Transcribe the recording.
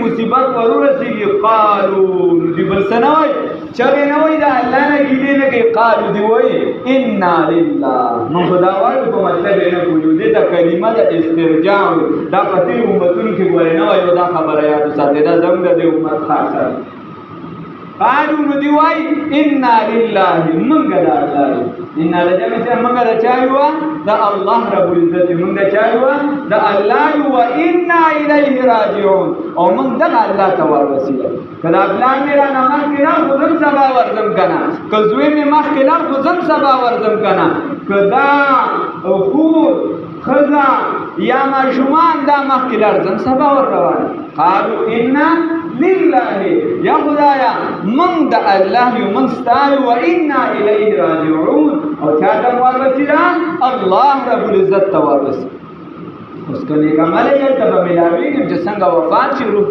مصیبت ورورسیږي قالو دی بل سنوي چغې نه وای دا الله نه کیدې نه کې قالو دی وای انا لله نو خدا وایو په مطلب نه کوو دې دا کلمه د استرجاع دا پتی امتونو کې ګورې نه وای دا خبره یاد ساتي دا زموږ د امت خاصه قالو نو دی وای انا لله منګه دا الله ان لجمع چې منګه دا چایو دا الله رب العزت منګه چایو دا الله و انا الیه راجعون او من دا الله توار وسیله کدا بلان میرا نماز کنا خودم سبا ورزم کنا کزوی می مخ کنا خودم سبا ورزم کنا کدا خود خزا یا مشومان دا مخ کنا ورزم سبا ور روان قالو انا لله یا خدایا من دا الله یو من ستای و انا الیه راجعون او چاہتا موار وسیلہ اللہ رب العزت توار وسیلہ اس کا نیک عمل ہے تب ملاوی کہ جسنگا وفات شروع